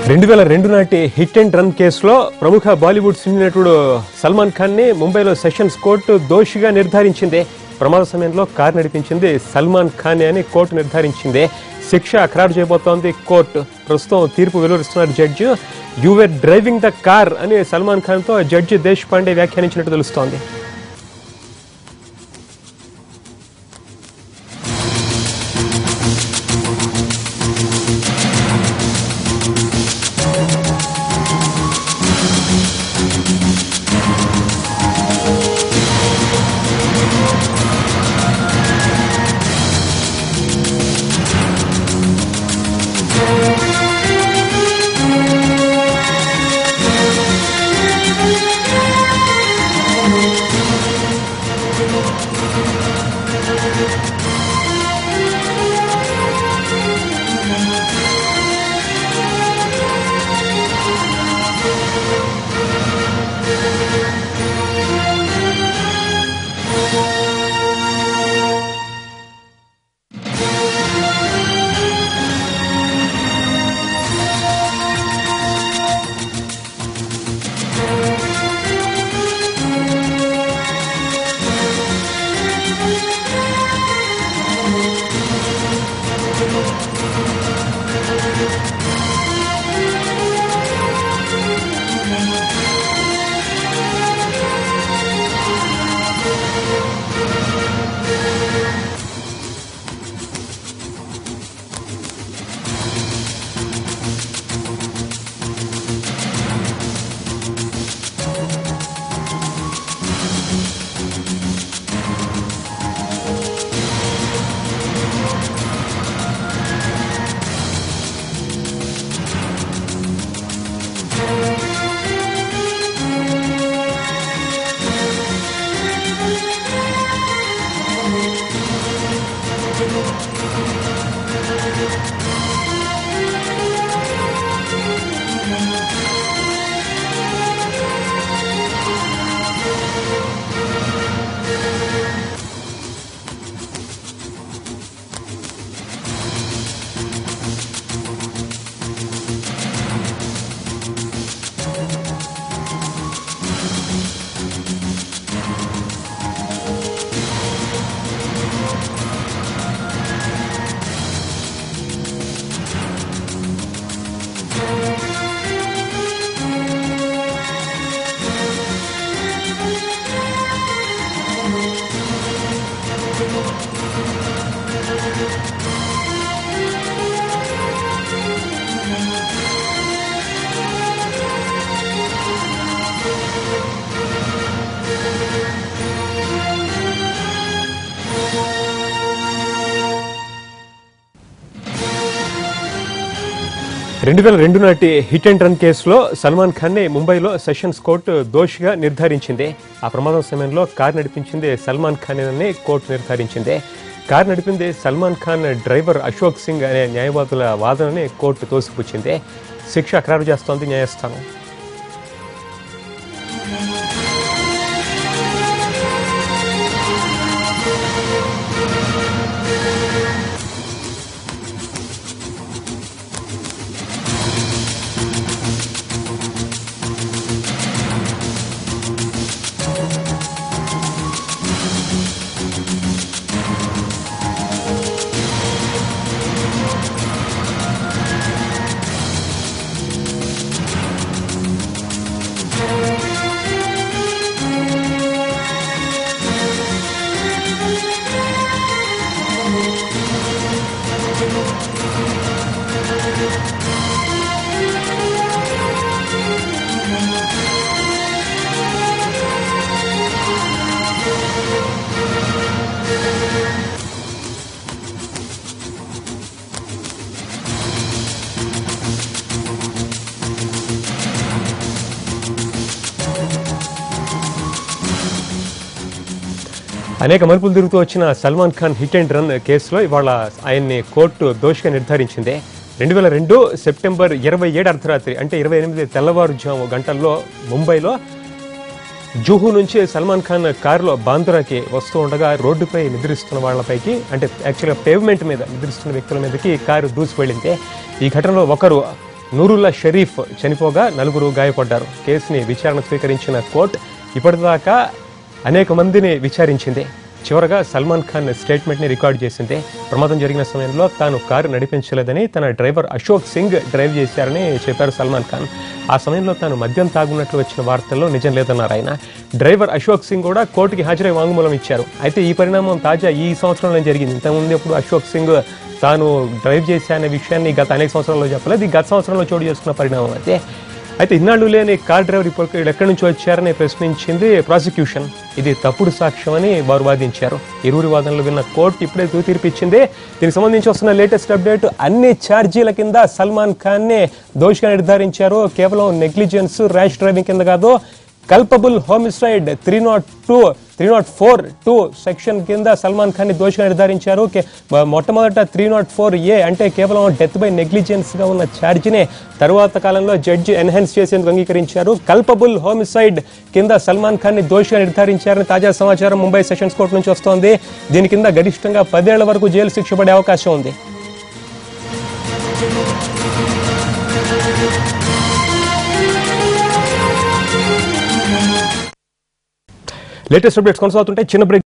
2002 నాటి hit and run కేసులో ప్రముఖ బాలీవుడ్ సినీ నటుడు సల్మాన్ ఖాన్ ని ముంబైలో సెషన్స్ కోర్టు దోషిగా నిర్ధారించింది. ప్రమాద సమయంలో కారు నడిపించింది సల్మాన్ ఖాన్ అని కోర్టు నిర్ధారించింది. శిక్ష ఖరారు చేయబోతోంది కోర్టు. ప్రస్తుతం తీర్పు వెలువరిస్తున్నారు judge. You were driving the car అని సల్మాన్ ఖాన్ తో జడ్జి దేశ్ పాండే వ్యాఖ్యానించినట్టు తెలుస్తోంది. రెండు నాటి హిట్ అండ్ రన్ కేసులో సల్మాన్ ఖాన్ ని ముంబైలో సెషన్స్ కోర్టు దోషిగా నిర్ధారించింది. ఆ ప్రమాదం సమయంలో కారు నడిపించింది సల్మాన్ ఖాన్ అని కోర్టు నిర్ధారించింది. కారు నడిపింది సల్మాన్ ఖాన్ డ్రైవర్ అశోక్ సింగ్ అనే న్యాయవాదుల వాదనని కోర్టు తోసిపుచ్చింది. శిక్ష ఖరారు చేస్తోంది న్యాయస్థానం. అనేక మలుపులు తిరుగుతూ వచ్చిన Salman Khan hit and run కేసులో ఇవాళ ఆయన్ని కోర్టు దోషిగా నిర్ధారించింది. 2002 సెప్టెంబర్ 27 అర్ధరాత్రి అంటే 28 తెల్లవారుజాము గంటల్లో ముంబైలో జూహు నుంచి సల్మాన్ ఖాన్ కారులో బాంద్రాకి వస్తూ ఉండగా రోడ్డుపై నిద్రిస్తున్న వాళ్లపైకి అంటే యాక్చువల్గా పేవ్మెంట్ మీద నిద్రిస్తున్న వ్యక్తుల మీదకి కారు దూసి వెళ్ళింది. ఈ ఘటనలో ఒకరు నూరుల్లా షరీఫ్ చనిపోగా 4 గాయపడ్డారు. కేసుని విచారణ స్వీకరించిన కోర్టు ఇప్పటిదాకా అనేక మందిని విచారించింది. చివరగా సల్మాన్ ఖాన్ స్టేట్మెంట్ని రికార్డ్ చేసింది. ప్రమాదం జరిగిన సమయంలో తాను కారు నడిపించలేదని, తన డ్రైవర్ అశోక్ సింగ్ డ్రైవ్ చేశారని చెప్పారు సల్మాన్ ఖాన్. ఆ సమయంలో తాను మద్యం తాగున్నట్లు వచ్చిన వార్తల్లో నిజం లేదన్నారు ఆయన. డ్రైవర్ అశోక్ సింగ్ కూడా కోర్టుకి హాజరై వాంగ్మూలం ఇచ్చారు. అయితే ఈ పరిణామం తాజా ఈ సంవత్సరంలో జరిగింది. ఇంతకుముందు ఎప్పుడు అశోక్ సింగ్ తాను డ్రైవ్ చేశా అనే విషయాన్ని గత అనేక సంవత్సరాల్లో చెప్పలేదు. ఈ గత సంవత్సరంలో చోటు చేసుకున్న పరిణామం అయితే ఇన్నాళ్ళు లేని కార్ డ్రైవర్ ఇప్పుడు ఎక్కడి నుంచి వచ్చారని ప్రశ్నించింది ప్రాసిక్యూషన్. ఇది తప్పుడు సాక్ష్యం అని వారు వాదించారు. ఇరువురి వాదనలు విన్న కోర్టు ఇప్పుడే తీర్పిచ్చింది. దీనికి సంబంధించి వస్తున్న లేటెస్ట్ అప్డేట్, అన్ని ఛార్జీల కింద సల్మాన్ ఖాన్ని దోషిగా నిర్ధారించారు. కేవలం నెగ్లిజెన్స్, ర్యాష్ డ్రైవింగ్ కింద కాదు, కల్పబుల్ హోమిసైడ్ 304(2) సెక్షన్ కింద సల్మాన్ ఖాన్ని దోషిగా నిర్ధారించారు. మొట్టమొదట 304(a) అంటే కేవలం డెత్ బై నెగ్లిజెన్స్ గా ఉన్న ఛార్జీనే తరువాత కాలంలో జడ్జి ఎన్హాన్స్ చేసేందుకు అంగీకరించారు. కల్పబుల్ హోమిసైడ్ కింద సల్మాన్ ఖాన్ని దోషిగా నిర్ధారించారని తాజా సమాచారం ముంబై సెషన్స్ కోర్టు నుంచి వస్తోంది. దీని కింద గరిష్టంగా 10 ఏళ్ల వరకు జైలు శిక్ష పడే అవకాశం ఉంది. లేటెస్ట్ అప్డేట్స్ కొనసాగుతుంటే చిన్న బ్రేక్.